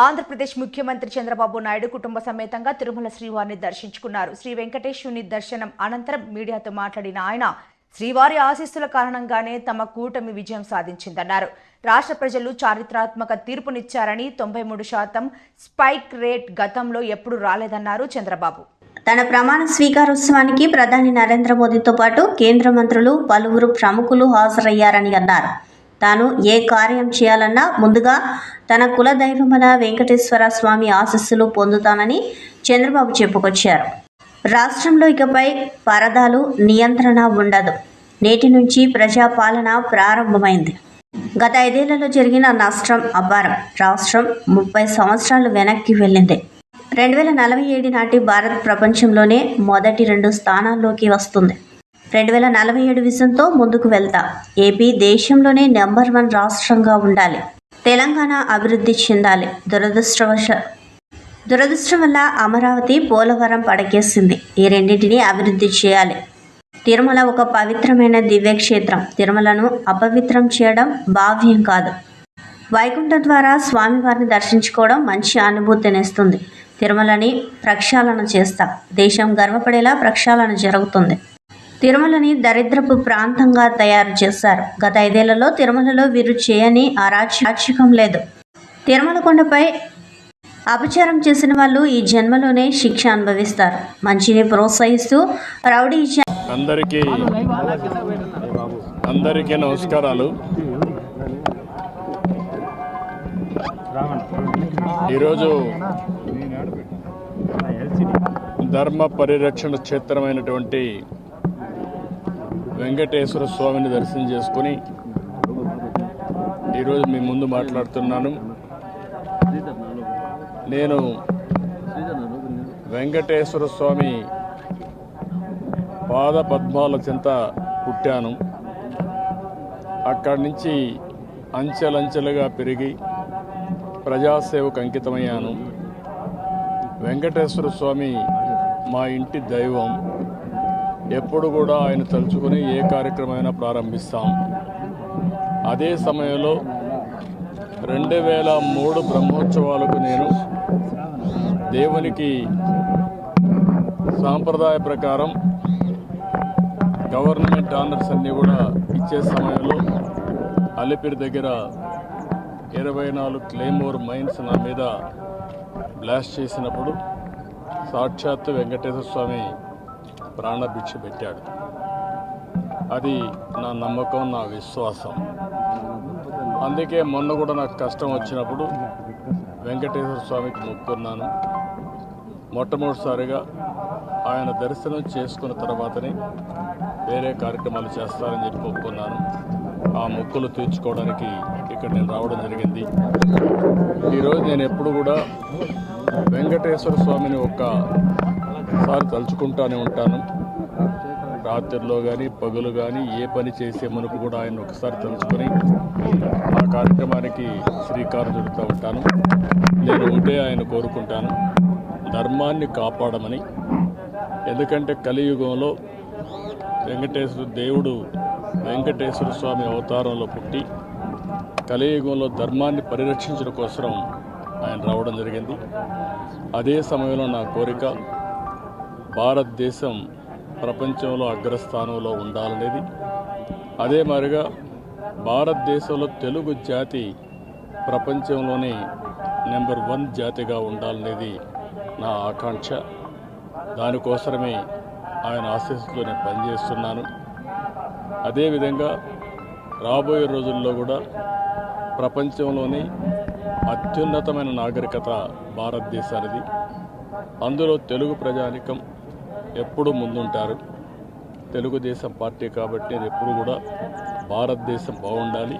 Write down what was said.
ఆంధ్రప్రదేశ్ ముఖ్యమంత్రి చంద్రబాబు నాయుడు కుటుంబ సమేతంగా తిరుమల శ్రీవారిని దర్శించుకున్నారు. శ్రీ వెంకటేశ్వరుని దర్శనం అనంతరం మీడియాతో మాట్లాడిన ఆయన శ్రీవారి ఆశీస్సుల కారణంగానే తమ కూటమి విజయం సాధించిందన్నారు. రాష్ట్ర ప్రజలు చారిత్రాత్మక తీర్పునిచ్చారని 93% స్పైక్ రేట్ గతంలో ఎప్పుడు రాలేదన్నారు చంద్రబాబు. తన ప్రమాణ స్వీకారోత్సవానికి ప్రధాని నరేంద్ర మోదీతో పాటు కేంద్ర మంత్రులు పలువురు ప్రముఖులు హాజరయ్యారని అన్నారు. తాను ఏ కార్యం చేయాలన్నా ముందుగా తన కులదైవమైన వెంకటేశ్వర స్వామి ఆశీస్సులు పొందుతానని చంద్రబాబు చెప్పుకొచ్చారు. రాష్ట్రంలో ఇకపై పరదాలు నియంత్రణ ఉండదు. నేటి నుంచి ప్రజాపాలన ప్రారంభమైంది. గత 5 ఏళ్లలో జరిగిన నష్టం అపారం. రాష్ట్రం 30 సంవత్సరాలు వెనక్కి వెళ్ళింది. 2047 నాటి భారత్ ప్రపంచంలోనే మొదటి 2 స్థానాల్లోకి వస్తుంది. 2047 విజన్తో ముందుకు వెళ్తా. ఏపీ దేశంలోనే నెంబర్ 1 రాష్ట్రంగా ఉండాలి. తెలంగాణ అభివృద్ధి చెందాలి. దురదృష్టం వల్ల అమరావతి, పోలవరం పడకేసింది. ఈ రెండింటినీ అభివృద్ధి చేయాలి. తిరుమల ఒక పవిత్రమైన దివ్యక్షేత్రం. తిరుమలను అపవిత్రం చేయడం భావ్యం కాదు. వైకుంఠం ద్వారా స్వామివారిని దర్శించుకోవడం మంచి అనుభూతినిస్తుంది. తిరుమలని ప్రక్షాళన చేస్తా. దేశం గర్వపడేలా ప్రక్షాళన జరుగుతుంది. తిరుమలని దరిద్రపు ప్రాంతంగా తయారు చేశారు. గత 5 ఏళ్లలో తిరుమలలో వీరు చేయని అరాచకం లేదు. తిరుమల కొండపై అపచారం చేసిన వాళ్ళు ఈ జన్మలోనే శిక్ష అనుభవిస్తారు. మంచిని ప్రోత్సహిస్తూ రౌడీ అందరికీ నమస్కారాలు. ఈరోజు ధర్మ పరిరక్షణ క్షేత్రమైనటువంటి వెంకటేశ్వర స్వామిని దర్శనం చేసుకుని ఈరోజు మీ ముందు మాట్లాడుతున్నాను. నేను వెంకటేశ్వర స్వామి పాద పద్మాల చెంత పుట్టాను. అక్కడి నుంచి అంచెలంచెలుగా పెరిగి ప్రజాసేవకు అంకితమయ్యాను. వెంకటేశ్వర స్వామి మా ఇంటి దైవం. ఎప్పుడు కూడా ఆయన తలుచుకుని ఏ కార్యక్రమమైనా ప్రారంభిస్తాం. అదే సమయంలో 2003 బ్రహ్మోత్సవాలకు నేను దేవునికి సాంప్రదాయ ప్రకారం గవర్నమెంట్ ఆనర్స్ అన్నీ కూడా ఇచ్చే సమయంలో అలిపిరి దగ్గర 24 క్లెయిమోర్ మైన్స్ నా మీద బ్లాస్ట్ చేసినప్పుడు సాక్షాత్తు వెంకటేశ్వర స్వామి ప్రాణభిక్ష పెట్టాడు. అది నా నమ్మకం, నా విశ్వాసం. అందుకే మొన్న కూడా నాకు కష్టం వచ్చినప్పుడు వెంకటేశ్వర స్వామికి మొక్కున్నాను. మొట్టమొదటిసారిగా ఆయన దర్శనం చేసుకున్న తర్వాతనే వేరే కార్యక్రమాలు చేస్తారని చెప్పి మొక్కున్నాను. ఆ మొక్కులు తీర్చుకోవడానికి ఇక్కడ నేను రావడం జరిగింది. ఈరోజు నేను ఎప్పుడు కూడా వెంకటేశ్వర స్వామిని ఒక్కసారి తలుచుకుంటూనే ఉంటాను. రాత్రిలో కానీ పగలు కానీ ఏ పని చేసే మునుపు కూడా ఆయన ఒకసారి తలుచుకొని ఆ కార్యక్రమానికి శ్రీకారం చుడుతూ ఉంటాను. నేను ఒకటే ఆయన కోరుకుంటాను, ధర్మాన్ని కాపాడమని. ఎందుకంటే కలియుగంలో వెంకటేశ్వర స్వామి అవతారంలో పుట్టి కలియుగంలో ధర్మాన్ని పరిరక్షించడం కోసం ఆయన రావడం జరిగింది. అదే సమయంలో నా కోరిక భారతదేశం ప్రపంచంలో అగ్రస్థానంలో ఉండాలనేది. అదే మాదిరిగా భారతదేశంలో తెలుగు జాతి ప్రపంచంలోనే నెంబర్ 1 జాతిగా ఉండాలనేది నా ఆకాంక్ష. దానికోసమే ఆయన ఆశీస్సుతో నేను పనిచేస్తున్నాను. అదేవిధంగా రాబోయే రోజుల్లో కూడా ప్రపంచంలోని అత్యున్నతమైన నాగరికత భారతదేశానిది. అందులో తెలుగు ప్రజానికం ఎప్పుడూ ముందుంటారు. తెలుగుదేశం పార్టీ కాబట్టి నేను ఎప్పుడు కూడా భారతదేశం బాగుండాలి,